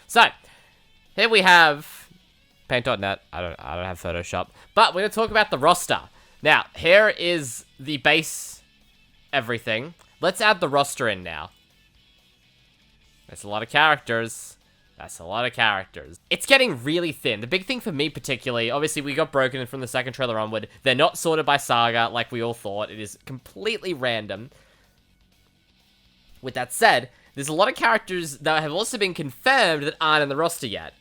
So, here we have Paint.net. I don't have Photoshop. But we're going to talk about the roster. Now, here is the base everything. Let's add the roster in now. That's a lot of characters. That's a lot of characters. It's getting really thin. The big thing for me particularly, obviously we got broken in from the second trailer onward. They're not sorted by saga like we all thought. It is completely random. With that said, there's a lot of characters that have also been confirmed that aren't in the roster yet.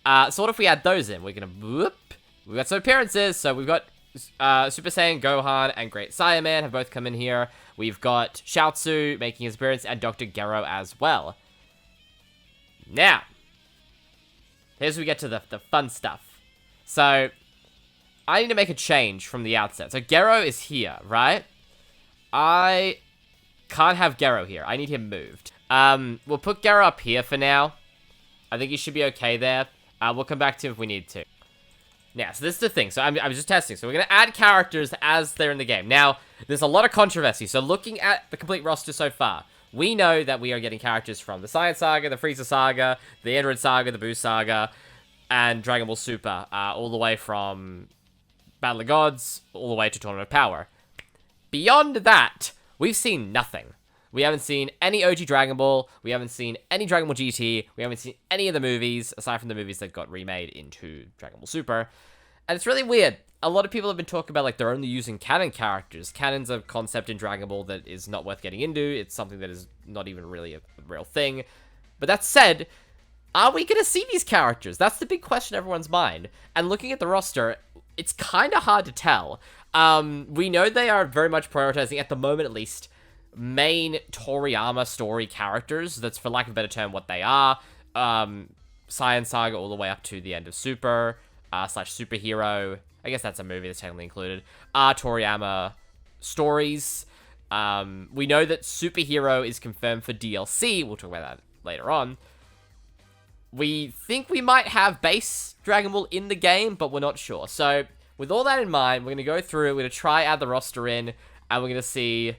So what if we add those in? We're gonna whoop. We've got some appearances. So we've got Super Saiyan Gohan and Great Saiyaman have both come in here. We've got Shiatsu making his appearance and Dr. Gero as well. Now, here's where we get to the fun stuff. So, I need to make a change from the outset. So, Gero is here, right? I can't have Gero here. I need him moved. We'll put Gero up here for now. I think he should be okay there. We'll come back to him if we need to. Now, so this is the thing. So, I'm just testing. So, we're going to add characters as they're in the game. Now, there's a lot of controversy. So, looking at the complete roster so far, we know that we are getting characters from the Sayan saga, the Frieza saga, the Android saga, the Buu saga, and Dragon Ball Super, all the way from Battle of Gods, all the way to Tournament of Power. Beyond that, we've seen nothing. We haven't seen any OG Dragon Ball, we haven't seen any Dragon Ball GT, we haven't seen any of the movies, aside from the movies that got remade into Dragon Ball Super. And it's really weird. A lot of people have been talking about, like, they're only using canon characters. Canon's a concept in Dragon Ball that is not worth getting into. It's something that is not even really a real thing. But that said, are we going to see these characters? That's the big question in everyone's mind. And looking at the roster, it's kind of hard to tell. We know they are very much prioritizing, at the moment at least, main Toriyama story characters. That's, for lack of a better term, what they are. Saiyan Saga all the way up to the end of Super, slash Superhero. I guess that's a movie that's technically included. Toriyama stories. We know that Superhero is confirmed for DLC. We'll talk about that later on. We think we might have base Dragon Ball in the game, but we're not sure. So, with all that in mind, we're going to go through, we're going to try add the roster in, and we're going to see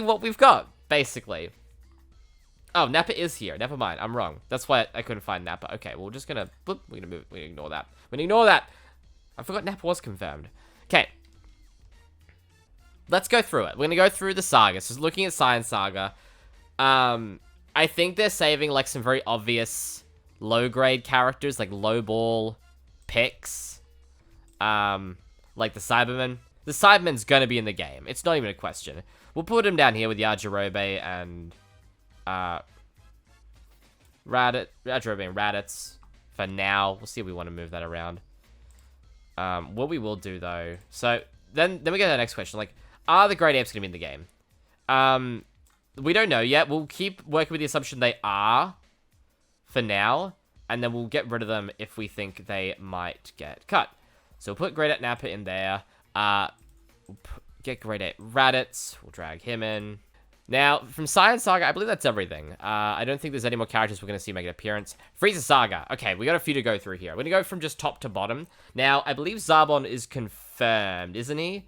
what we've got, basically. Oh, Nappa is here. Never mind. I'm wrong. That's why I couldn't find Nappa. Okay, well, we're just going to... We're going to move. We're going to ignore that. We're going to ignore that. I forgot Nappa was confirmed. Okay. Let's go through it. We're going to go through the sagas. Just looking at Saiyan Saga. I think they're saving, like, some very obvious low-grade characters, like low-ball picks. Like the Cyberman. The Cyberman's going to be in the game. It's not even a question. We'll put him down here with Yajirobe and... Yajirobe and Raditz for now. We'll see if we want to move that around. What we will do though, so then we get to the next question, like, are the Great Apes going to be in the game? We don't know yet. We'll keep working with the assumption they are for now, and then we'll get rid of them if we think they might get cut. So we'll put Great Ape Nappa in there. We'll get Great Ape Raditz. We'll drag him in. Now, from Saiyan Saga, I believe that's everything. I don't think there's any more characters we're going to see make an appearance. Frieza Saga. Okay, we got a few to go through here. We're going to go from just top to bottom. Now, I believe Zarbon is confirmed, isn't he?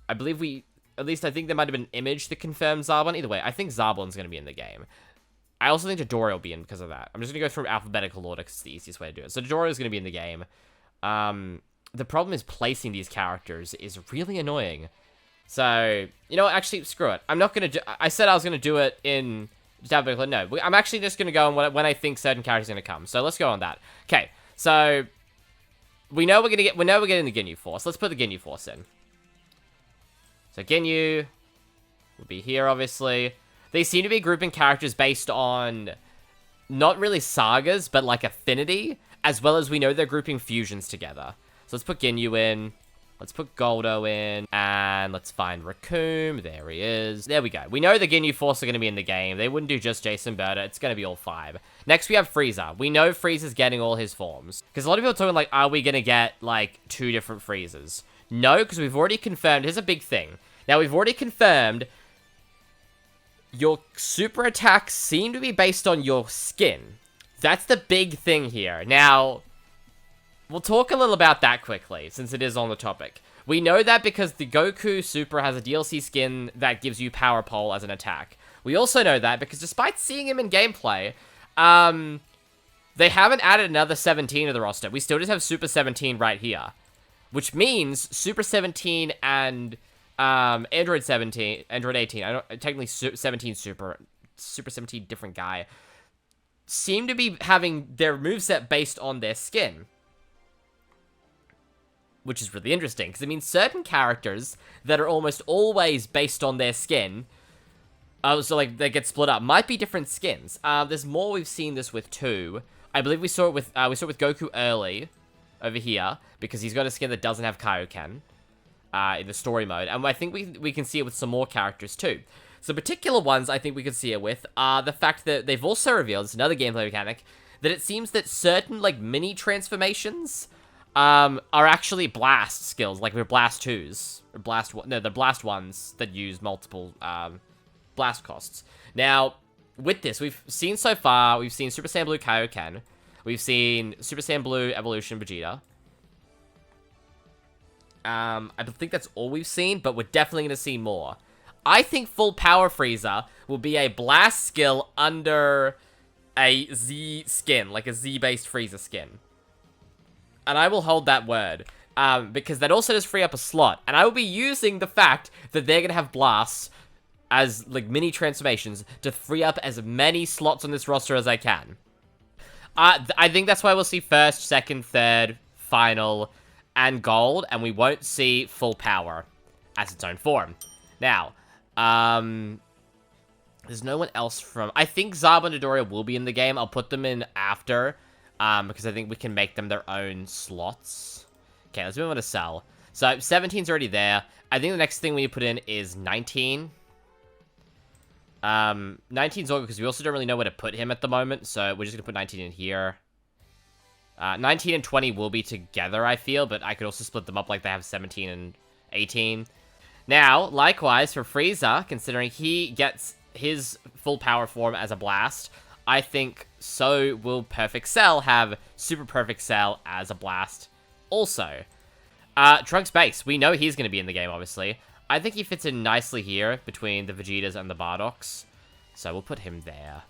I believe at least I think there might have been an image that confirmed Zarbon. Either way, I think Zarbon's going to be in the game. I also think Dodoria will be in because of that. I'm just going to go through alphabetical order because it's the easiest way to do it. So Dodoria is going to be in the game. The problem is placing these characters is really annoying. So, you know what, actually, screw it. I'm not going to do... I said I was going to do it in... No, I'm actually just going to go on when I think certain characters are going to come. So, let's go on that. Okay, so... We know we're getting the Ginyu Force. Let's put the Ginyu Force in. So, Ginyu will be here, obviously. They seem to be grouping characters based on... Not really sagas, but, like, affinity. As well as we know they're grouping fusions together. So, let's put Ginyu in. Let's put Goldo in, and let's find Raccoon. There he is. There we go. We know the Ginyu Force are going to be in the game. They wouldn't do just Jason Berta. It's going to be all 5. Next, we have Frieza. We know Frieza's getting all his forms. Because a lot of people are talking like, are we going to get, like, 2 different Friezas? No, because we've already confirmed. Here's a big thing. Now, we've already confirmed your super attacks seem to be based on your skin. That's the big thing here. Now... We'll talk a little about that quickly, since it is on the topic. We know that because the Goku Super has a DLC skin that gives you Power Pole as an attack. We also know that because despite seeing him in gameplay, They haven't added another 17 to the roster. We still just have Super 17 right here. Which means Super 17 and Android 17, Android 18, I don't technically 17 Super 17 different guy, seem to be having their moveset based on their skin. Which is really interesting, because it means certain characters that are almost always based on their skin, so like they get split up, might be different skins. There's more. We've seen this with 2. I believe we saw it with Goku early over here, because he's got a skin that doesn't have Kaioken in the story mode, and I think we can see it with some more characters too. So particular ones I think we could see it with are the fact that they've also revealed, it's another gameplay mechanic, that it seems that certain like mini transformations are actually blast skills, like we're blast 2s, or the blast ones that use multiple blast costs. Now, with this, we've seen so far, we've seen Super Saiyan Blue Kaioken, we've seen Super Saiyan Blue Evolution Vegeta. I think that's all we've seen, but we're definitely going to see more. I think Full Power Frieza will be a blast skill under a Z skin, like a Z-based Frieza skin. And I will hold that word, because that also does free up a slot. And I will be using the fact that they're going to have blasts as, like, mini transformations to free up as many slots on this roster as I can. I think that's why we'll see first, second, third, final, and gold, and we won't see full power as its own form. Now, there's no one else from... I think Zaba and Dodoria will be in the game. I'll put them in after, because I think we can make them their own slots. Okay, let's move on to Cell. So, 17's already there. I think the next thing we need to put in is 19. 19's all good, because we also don't really know where to put him at the moment, so we're just gonna put 19 in here. 19 and 20 will be together, I feel, but I could also split them up like they have 17 and 18. Now, likewise, for Frieza, considering he gets his full power form as a blast, I think so will Perfect Cell have Super Perfect Cell as a blast also. Trunks Base, we know he's going to be in the game, obviously. I think he fits in nicely here between the Vegetas and the Bardoks, so we'll put him there.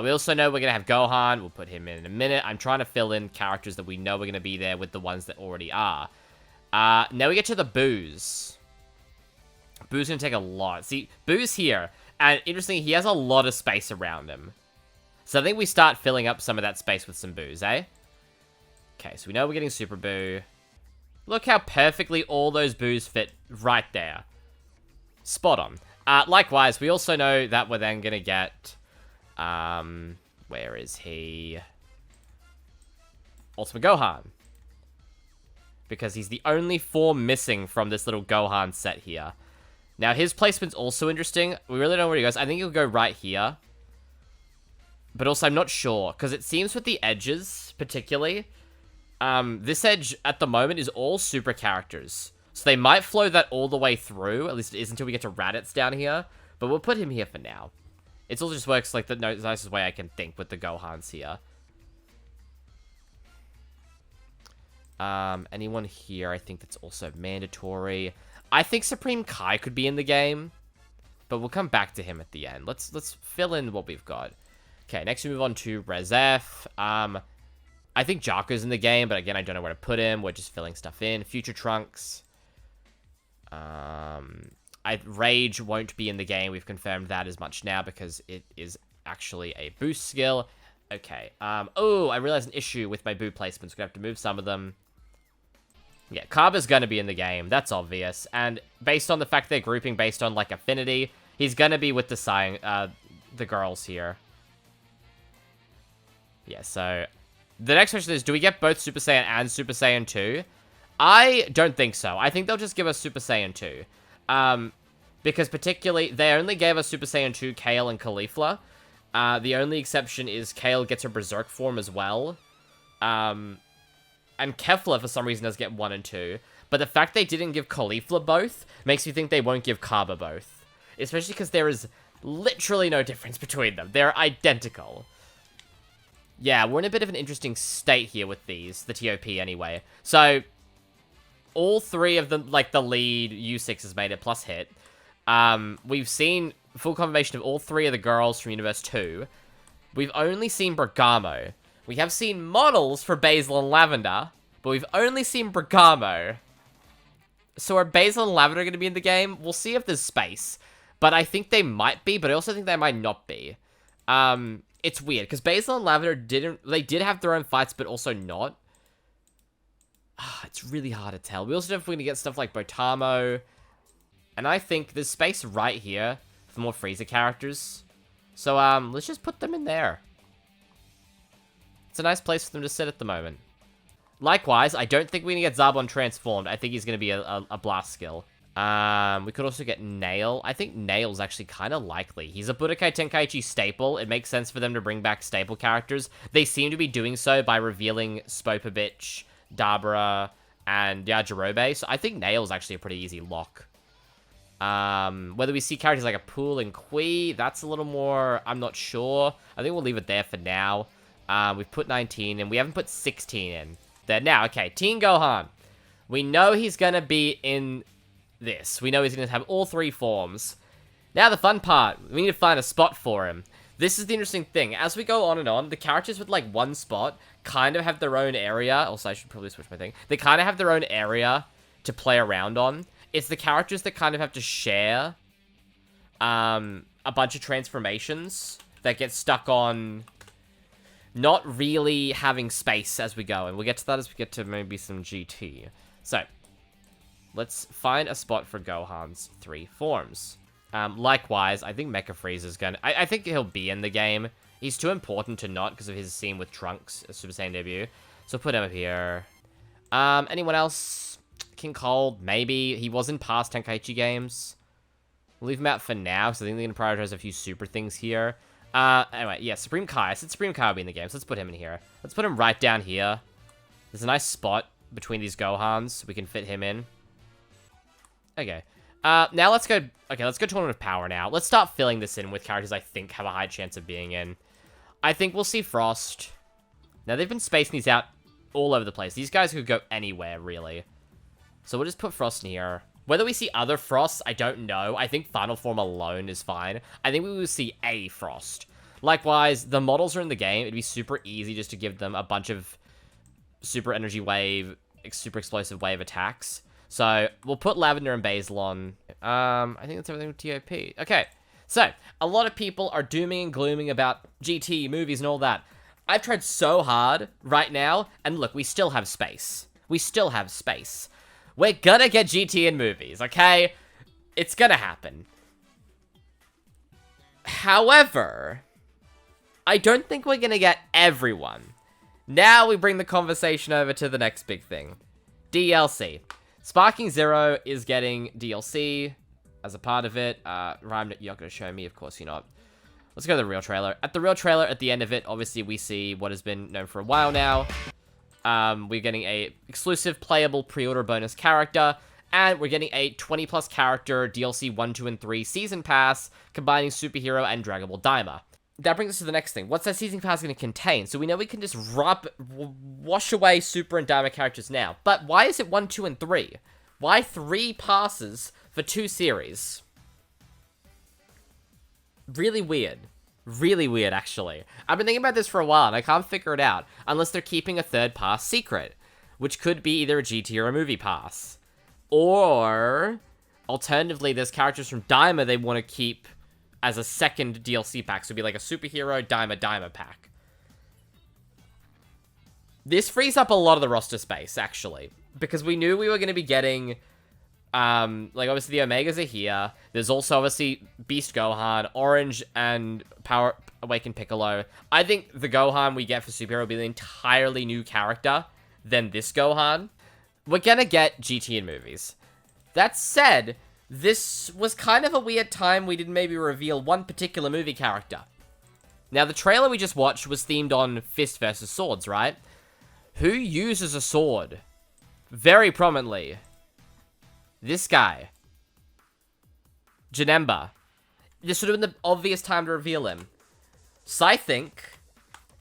We also know we're going to have Gohan. We'll put him in a minute. I'm trying to fill in characters that we know we're going to be there with the ones that already are. Now we get to the Boo's. Boo's going to take a lot. See, Boo's here. And interestingly, he has a lot of space around him. So I think we start filling up some of that space with some Boos, eh? Okay, so we know we're getting Super Boo. Look how perfectly all those Boos fit right there. Spot on. Likewise, we also know that we're then going to get... where is he? Ultimate Gohan. Because he's the only form missing from this little Gohan set here. Now, his placement's also interesting. We really don't know where he goes. I think he'll go right here. But also, I'm not sure. Because it seems with the edges, particularly, this edge, at the moment, is all super characters. So they might flow that all the way through. At least it is until we get to Raditz down here. But we'll put him here for now. It also just works like the nicest way I can think with the Gohans here. Anyone here I think that's also mandatory. I think Supreme Kai could be in the game, but we'll come back to him at the end. Let's fill in what we've got. Okay, next we move on to Rezef. I think Jaco's in the game, but again, I don't know where to put him. We're just filling stuff in. Future Trunks. Rage won't be in the game. We've confirmed that as much now because it is actually a boost skill. Okay. Oh, I realized an issue with my Boo placements. Gonna have to move some of them. Yeah, Kaba's gonna be in the game. That's obvious. And based on the fact they're grouping based on, like, affinity, he's gonna be with the Sayan, the girls here. Yeah, so... The next question is, do we get both Super Saiyan and Super Saiyan 2? I don't think so. I think they'll just give us Super Saiyan 2. Because particularly, they only gave us Super Saiyan 2, Kale, and Caulifla. The only exception is Kale gets a Berserk form as well. And Kefla, for some reason, does get 1 and 2. But the fact they didn't give Caulifla both makes me think they won't give Kaba both. Especially because there is literally no difference between them. They're identical. Yeah, we're in a bit of an interesting state here with these. The TOP, anyway. So, all three of them, like the lead U6 has made it, plus Hit. We've seen full confirmation of all three of the girls from Universe 2. We've only seen Bergamo. We have seen models for Basil and Lavender, but we've only seen Bergamo. So are Basil and Lavender going to be in the game? We'll see if there's space. But I think they might be, but I also think they might not be. It's weird, because Basil and Lavender did have their own fights, but also not. It's really hard to tell. We also don't know if we're going to get stuff like Botamo. And I think there's space right here for more Frieza characters. So, let's just put them in there. It's a nice place for them to sit at the moment. Likewise, I don't think we're going to get Zarbon transformed. I think he's going to be a blast skill. We could also get Nail. I think Nail's actually kind of likely. He's a Budokai Tenkaichi staple. It makes sense for them to bring back staple characters. They seem to be doing so by revealing Spopovich, Dabra, and Yajirobe. So I think Nail's actually a pretty easy lock. Whether we see characters like a Pool and Kui, that's a little more, I'm not sure. I think we'll leave it there for now. We've put 19 in. We haven't put 16 in. There. Now, okay, Teen Gohan. We know he's going to be in this. We know he's going to have all 3 forms. Now the fun part. We need to find a spot for him. This is the interesting thing. As we go on, the characters with, like, one spot kind of have their own area. Also, I should probably switch my thing. They kind of have their own area to play around on. It's the characters that kind of have to share a bunch of transformations that get stuck on not really having space as we go. And we'll get to that as we get to maybe some GT. So, let's find a spot for Gohan's 3 forms. Likewise, I think Mecha Frieza's gonna... I think he'll be in the game. He's too important to not because of his scene with Trunks, Super Saiyan debut. So put him up here. Anyone else? King Cold, maybe. He was in past Tenkaichi games. We'll leave him out for now, because I think they're going to prioritize a few super things here. Anyway, yeah, Supreme Kai. I said Supreme Kai will be in the game, so let's put him in here. Let's put him right down here. There's a nice spot between these Gohans, so we can fit him in. Okay. Now let's go... Okay, let's go Tournament of Power now. Let's start filling this in with characters I think have a high chance of being in. I think we'll see Frost. Now, they've been spacing these out all over the place. These guys could go anywhere, really. So we'll just put Frost in here. Whether we see other Frosts, I don't know. I think Final Form alone is fine. I think we will see a Frost. Likewise, the models are in the game. It'd be super easy just to give them a bunch of super energy wave, super explosive wave attacks. So we'll put Lavender and Basil on. I think that's everything with TOP. Okay, so a lot of people are dooming and glooming about GT movies and all that. I've tried so hard right now, and look, we still have space. We still have space. We're gonna get GT in movies, okay? It's gonna happen. However, I don't think we're gonna get everyone. Now we bring the conversation over to the next big thing. DLC. Sparking Zero is getting DLC as a part of it. Rhyme, you're not gonna show me, of course you're not. Let's go to the real trailer. At the real trailer, at the end of it, obviously we see what has been known for a while now. We're getting a exclusive playable pre-order bonus character, and we're getting a 20+ character DLC 1, 2, and 3 season pass, combining Superhero and Dragon Ball Daima. That brings us to the next thing. What's that season pass going to contain? So we know we can just wash away Super and Daima characters now. But why is it 1, 2, and 3? Why 3 passes for 2 series? Really weird. Really weird, actually. I've been thinking about this for a while, and I can't figure it out. Unless they're keeping a 3rd pass secret. Which could be either a GT or a movie pass. Or, alternatively, there's characters from Daima they want to keep as a 2nd DLC pack. So it'd be like a Superhero Daima pack. This frees up a lot of the roster space, actually. Because we knew we were going to be getting... like, obviously, the Omegas are here. There's also, obviously, Beast Gohan, Orange, and Power Awakened Piccolo. I think the Gohan we get for Superhero will be an entirely new character than this Gohan. We're gonna get GT in movies. That said, this was kind of a weird time we didn't maybe reveal one particular movie character. Now, the trailer we just watched was themed on Fist versus Swords, right? Who uses a sword? Very prominently. This guy. Janemba. This would have been the obvious time to reveal him. So I think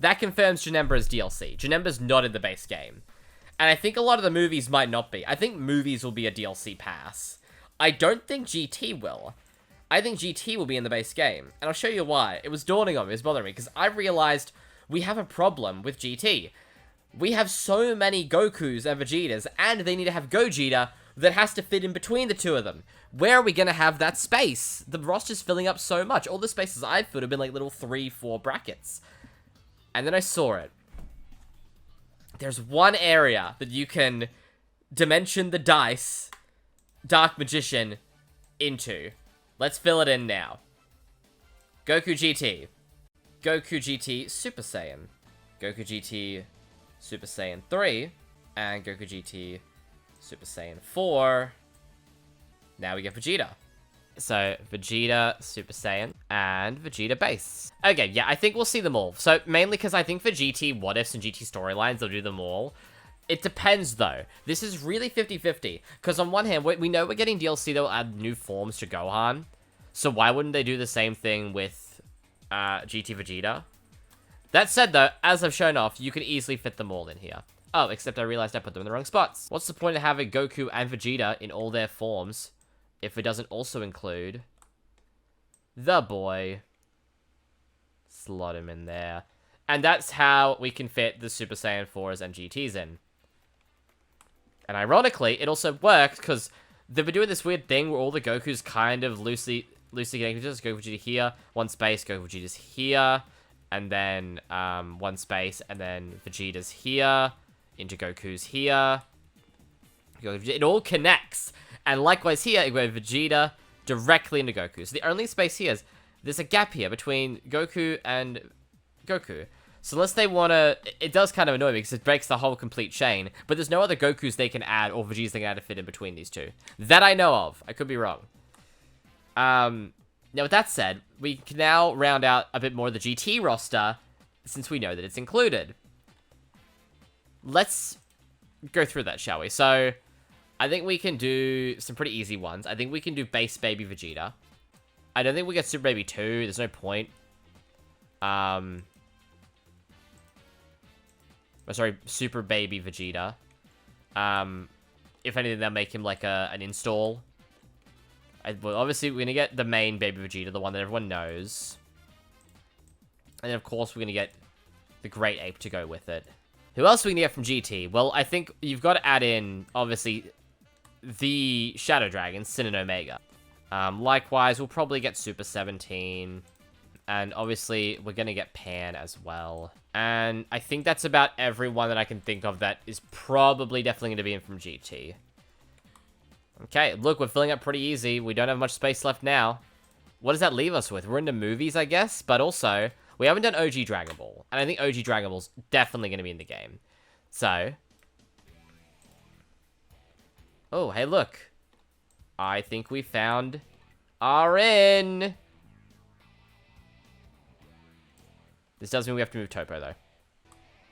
that confirms Janemba as DLC. Janemba's not in the base game. And I think a lot of the movies might not be. I think movies will be a DLC pass. I don't think GT will. I think GT will be in the base game, and I'll show you why. It was dawning on me, it was bothering me, because I realized we have a problem with GT. We have so many Gokus and Vegetas, and they need to have Gogeta that has to fit in between the two of them. Where are we going to have that space? The roster's filling up so much. All the spaces I've filled have been like little 3-4 brackets. And then I saw it. There's one area that you can dimension the dice Dark Magician into. Let's fill it in now. Goku GT. Goku GT Super Saiyan. Goku GT Super Saiyan 3. And Goku GT Super Saiyan 4. Now we get Vegeta. So, Vegeta, Super Saiyan, and Vegeta Base. Okay, yeah, I think we'll see them all. So, mainly because I think for GT What Ifs and GT Storylines, they'll do them all. It depends, though. This is really 50-50. Because on one hand, we know we're getting DLC that will add new forms to Gohan. So, why wouldn't they do the same thing with GT Vegeta? That said, though, as I've shown off, you can easily fit them all in here. Oh, except I realized I put them in the wrong spots. What's the point of having Goku and Vegeta in all their forms if it doesn't also include the boy? Slot him in there. And that's how we can fit the Super Saiyan 4s and GTs in. And ironically, it also worked because they've been doing this weird thing where all the Gokus kind of loosely connected. Just Goku Vegeta here, one space, Goku Vegeta's here, and then one space, and then Vegeta's here, into Goku's here. It all connects. And likewise here, you go Vegeta directly into Goku. So the only space here is, there's a gap here between Goku and Goku. So unless they want to, it does kind of annoy me because it breaks the whole complete chain. But there's no other Gokus they can add or Vegetas they can add to fit in between these two. That I know of. I could be wrong. Now with that said, we can now round out a bit more of the GT roster since we know that it's included. Let's go through that, shall we? So, I think we can do some pretty easy ones. I think we can do Base Baby Vegeta. I don't think we get Super Baby 2. There's no point. Sorry, Super Baby Vegeta. If anything, they'll make him like an install. Well, obviously, we're going to get the main Baby Vegeta, the one that everyone knows. And then, of course, we're going to get the Great Ape to go with it. Who else are we going to get from GT? Well, I think you've got to add in, obviously, the Shadow Dragons, Sin and Omega. Likewise, we'll probably get Super 17. And obviously, we're going to get Pan as well. And I think that's about everyone that I can think of that is probably definitely going to be in from GT. Okay, look, we're filling up pretty easy. We don't have much space left now. What does that leave us with? We're into movies, I guess, but also, we haven't done OG Dragon Ball. And I think OG Dragon Ball's definitely going to be in the game. So. Oh, hey, look. I think we found RN. This does mean we have to move Topo, though.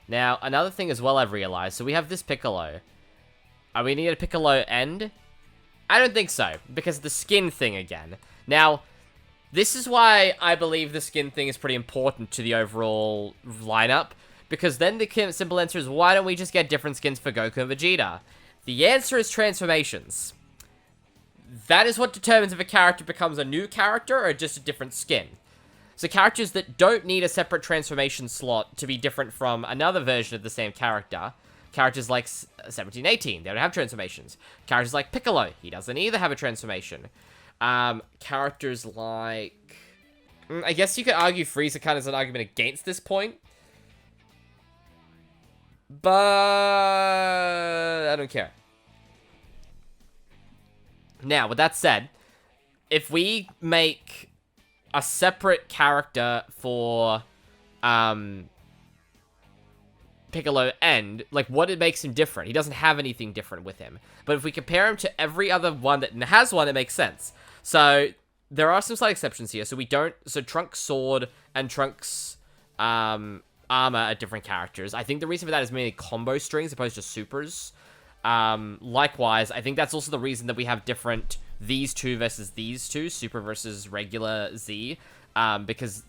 Now, another thing as well I've realized. So we have this Piccolo. Are we near a Piccolo end? I don't think so, because of the skin thing again. Now, this is why I believe the skin thing is pretty important to the overall lineup, because then the simple answer is, why don't we just get different skins for Goku and Vegeta? The answer is transformations. That is what determines if a character becomes a new character or just a different skin. So characters that don't need a separate transformation slot to be different from another version of the same character. Characters like 17, 18, they don't have transformations. Characters like Piccolo, he doesn't either have a transformation. Characters like... I guess you could argue Frieza kind of is an argument against this point. But... I don't care. Now, with that said, if we make a separate character for... Piccolo end, like, what it makes him different. He doesn't have anything different with him. But if we compare him to every other one that has one, it makes sense. So, there are some slight exceptions here. So, Trunks' sword and Trunks' armor are different characters. I think the reason for that is mainly combo strings opposed to supers. Likewise, I think that's also the reason that we have different these two versus these two, super versus regular Z, because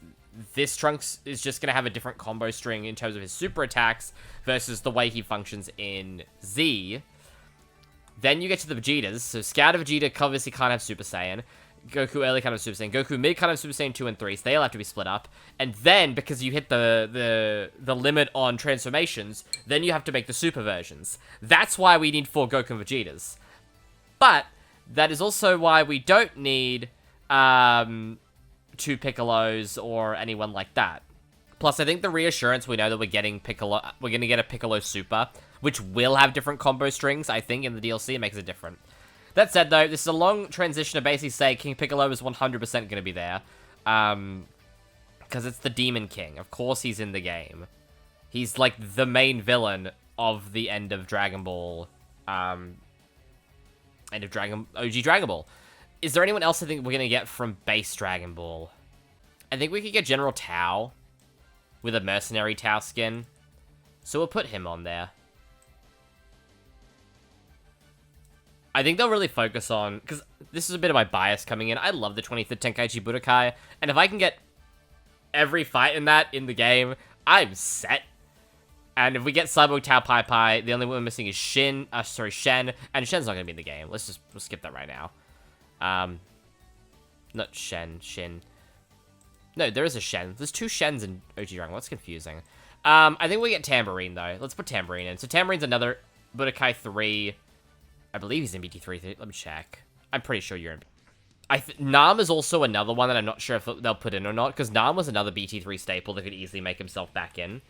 this Trunks is just going to have a different combo string in terms of his super attacks versus the way he functions in Z. Then you get to the Vegetas. So Scouter Vegeta obviously can't have Super Saiyan. Goku early kind of Super Saiyan, Goku mid kind of Super Saiyan 2 and 3, so they all have to be split up. And then, because you hit the limit on transformations, then you have to make the super versions. That's why we need 4 Goku and Vegetas. But that is also why we don't need 2 Piccolos or anyone like that. Plus, I think the reassurance, we know that we're getting Piccolo, we're going to get a Piccolo Super, which will have different combo strings, I think, in the DLC. It makes it different. That said, though, this is a long transition to basically say King Piccolo is 100% going to be there. Because it's the Demon King. Of course he's in the game. He's, like, the main villain of the end of Dragon Ball. OG Dragon Ball. Is there anyone else I think we're going to get from base Dragon Ball? I think we could get General Tao with a Mercenary Tao skin. So we'll put him on there. I think they'll really focus on, because this is a bit of my bias coming in. I love the 23rd Tenkaichi Budokai, and if I can get every fight in that in the game, I'm set. And if we get Cyborg Tao Pai Pai, the only one we're missing is Shen, and Shen's not going to be in the game. We'll skip that right now. Not Shen. No, there is a Shen. There's 2 Shens in OG Dragon. That's confusing. I think we get Tambourine, though. Let's put Tambourine in. So Tambourine's another Budokai 3. I believe he's in BT3. Let me check. I'm pretty sure you're in. Nam is also another one that I'm not sure if they'll put in or not, because Nam was another BT3 staple that could easily make himself back in.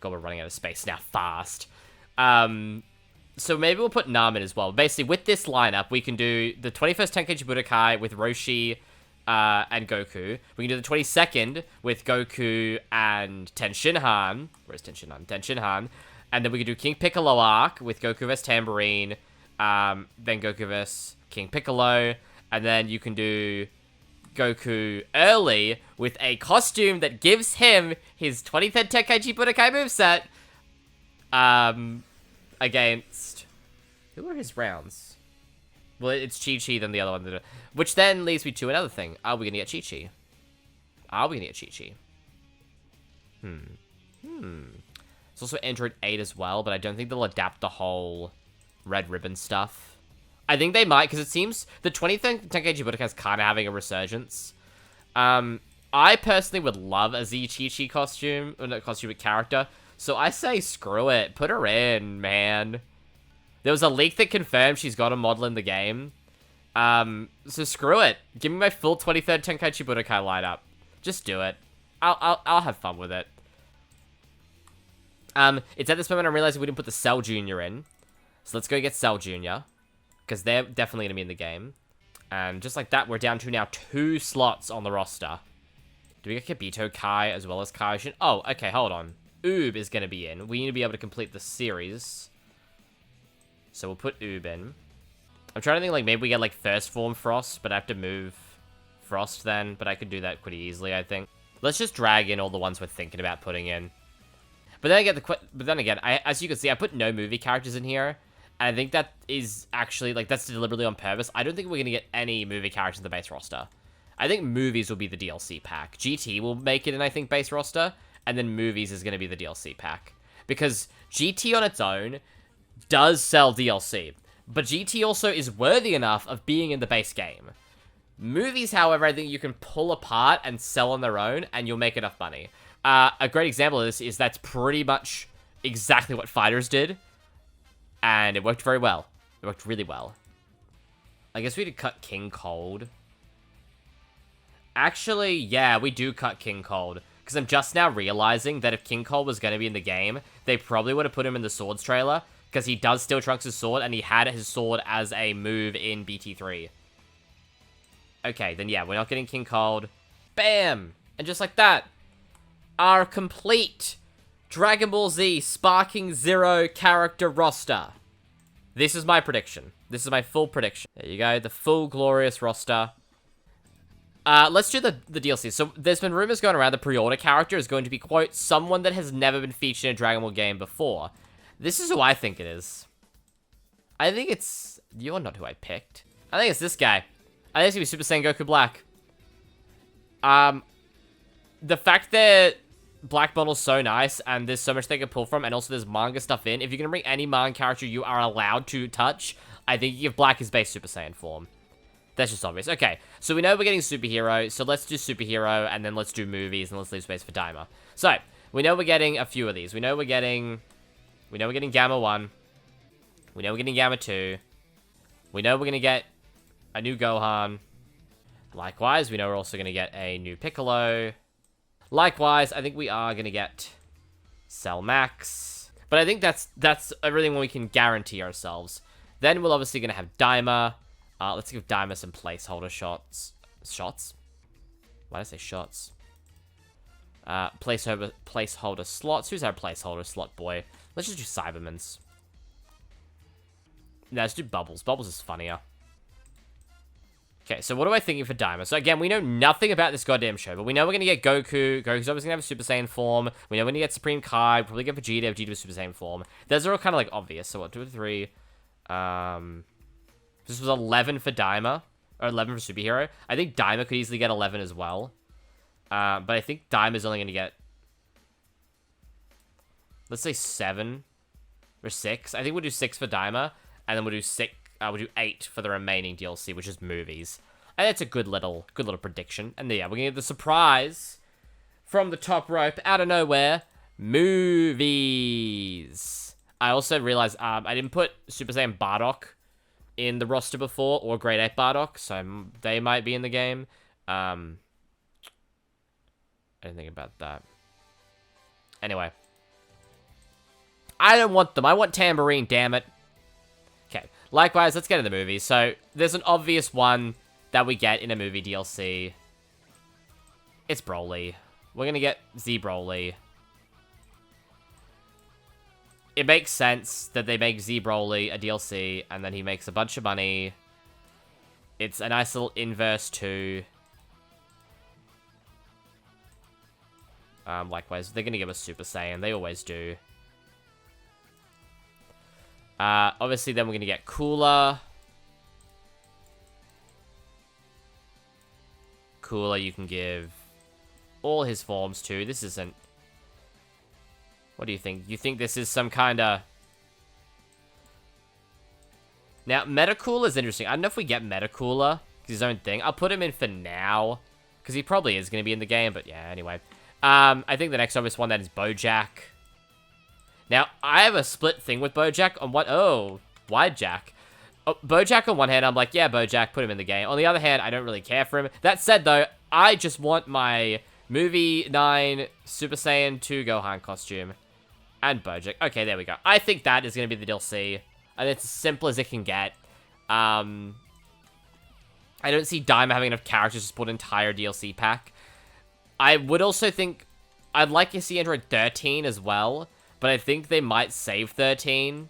God, we're running out of space now fast. So maybe we'll put Nam in as well. Basically, with this lineup, we can do the 21st Tenkaichi Budokai with Roshi and Goku. We can do the 22nd with Goku and Tenshinhan. Where's Tenshinhan? Tenshinhan. And then we can do King Piccolo arc with Goku vs Tambourine, then Goku vs King Piccolo, and then you can do Goku early with a costume that gives him his 23rd Tenkaichi Budokai moveset, against... Who are his rounds? Well, it's Chi-Chi, then the other one. Which then leads me to another thing. Are we going to get Chi-Chi? It's also Android 8 as well, but I don't think they'll adapt the whole Red Ribbon stuff. I think they might, because it seems the 20th Tenkaichi Budokai is kind of having a resurgence. I personally would love a Z Chi-Chi costume, or not costume, but character. So I say screw it. Put her in, man. There was a leak that confirmed she's got a model in the game. So screw it. Give me my full 23rd Tenkaichi Budokai lineup. Just do it. I'll have fun with it. It's at this moment I'm realizing we didn't put the Cell Jr. in. So let's go get Cell Jr. Because they're definitely going to be in the game. And just like that, we're down to now 2 slots on the roster. Do we get Kibito Kai as well as Kaijin? Oh, okay, hold on. Oob is going to be in. We need to be able to complete the series. So we'll put Oob in. I'm trying to think, like, maybe we get, like, First Form Frost, but I have to move Frost then. But I could do that pretty easily, I think. Let's just drag in all the ones we're thinking about putting in. But then again, as you can see, I put no movie characters in here. And I think that is actually, like, that's deliberately on purpose. I don't think we're going to get any movie characters in the base roster. I think movies will be the DLC pack. GT will make it in, I think, base roster. And then movies is going to be the DLC pack. Because GT on its own does sell DLC. But GT also is worthy enough of being in the base game. Movies, however, I think you can pull apart and sell on their own, and you'll make enough money. A great example of this is that's pretty much exactly what Fighters did. And it worked very well. It worked really well. I guess we could cut King Cold. Actually, yeah, we do cut King Cold. Because I'm just now realizing that if King Cold was going to be in the game, they probably would have put him in the Swords trailer. Because he does steal Trunks' sword, and he had his sword as a move in BT3. Okay, then yeah, we're not getting King Cold. Bam! And just like that, our complete Dragon Ball Z Sparking Zero character roster. This is my prediction. This is my full prediction. There you go, the full glorious roster. Let's do the DLC. So there's been rumors going around the pre-order character is going to be, quote, someone that has never been featured in a Dragon Ball game before. This is who I think it is. I think it's... You're not who I picked. I think it's this guy. I think it's going to be Super Saiyan Goku Black. The fact that Black Model's so nice, and there's so much they can pull from, and also there's manga stuff in. If you're going to bring any manga character you are allowed to touch, I think you give Black his base Super Saiyan form. That's just obvious. Okay, so we know we're getting superhero, so let's do superhero, and then let's do movies, and let's leave space for Daima. So, we know we're getting a few of these. We know we're getting Gamma 1. We know we're getting Gamma 2. We know we're going to get a new Gohan. Likewise, we know we're also going to get a new Piccolo. Likewise, I think we are going to get Cell Max. But I think that's everything we can guarantee ourselves. Then we're obviously going to have Daima. Let's give Daima some placeholder shots. Shots? Why did I say shots? Placeholder slots. Who's our placeholder slot boy? Let's just do Cybermans. No, let's do Bubbles. Bubbles is funnier. Okay, so what am I thinking for Daima? So again, we know nothing about this goddamn show, but we know we're going to get Goku. Goku's obviously going to have a Super Saiyan form. We know we're going to get Supreme Kai. Probably get Vegeta. Vegeta with Super Saiyan form. Those are all kind of like obvious. So what, 2 or 3? This was 11 for Daima. Or 11 for Superhero. I think Daima could easily get 11 as well. But I think Daima's only going to get... Let's say 7. Or 6. I think we'll do 6 for Daima. And then we'll do 8 for the remaining DLC, which is movies. And that's a good little prediction. And yeah, we're going to get the surprise from the top rope, out of nowhere, movies. I also realized I didn't put Super Saiyan Bardock in the roster before, or Grade 8 Bardock, so they might be in the game. I didn't think about that. Anyway. I don't want them. I want Tambourine, damn it. Okay. Likewise, let's get to the movies. So, there's an obvious one that we get in a movie DLC. It's Broly. We're gonna get Z Broly. It makes sense that they make Z Broly a DLC, and then he makes a bunch of money. It's a nice little inverse too. Likewise, they're gonna give us Super Saiyan. They always do. Obviously, then we're gonna get Cooler. Cooler, you can give all his forms to. This isn't... What do you think? You think this is some kind of... Now, Metacooler is interesting. I don't know if we get Metacooler. It's his own thing. I'll put him in for now. Because he probably is going to be in the game. But yeah, anyway. I think the next obvious one then is Bojack. Now, I have a split thing with Bojack on what... Oh, why Jack? Oh, Bojack on one hand, I'm like, yeah, Bojack, put him in the game. On the other hand, I don't really care for him. That said, though, I just want my Movie 9 Super Saiyan 2 Gohan costume. And Bojack. Okay, there we go. I think that is going to be the DLC. And it's as simple as it can get. I don't see Daima having enough characters to support an entire DLC pack. I would also think... I'd like to see Android 13 as well. But I think they might save 13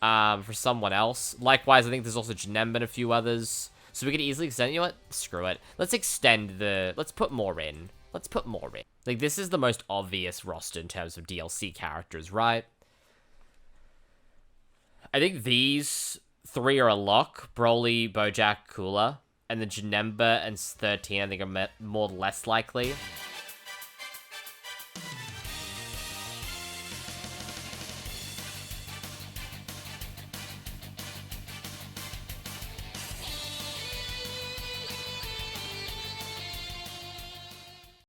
for someone else. Likewise, I think there's also Janemba and a few others. So we could easily extend... You know what? Screw it. Let's extend the... Let's put more in. Let's put more in. Like, this is the most obvious roster in terms of DLC characters, right? I think these 3 are a lock. Broly, Bojack, Cooler. And then Janemba and 13, I think, are more less likely.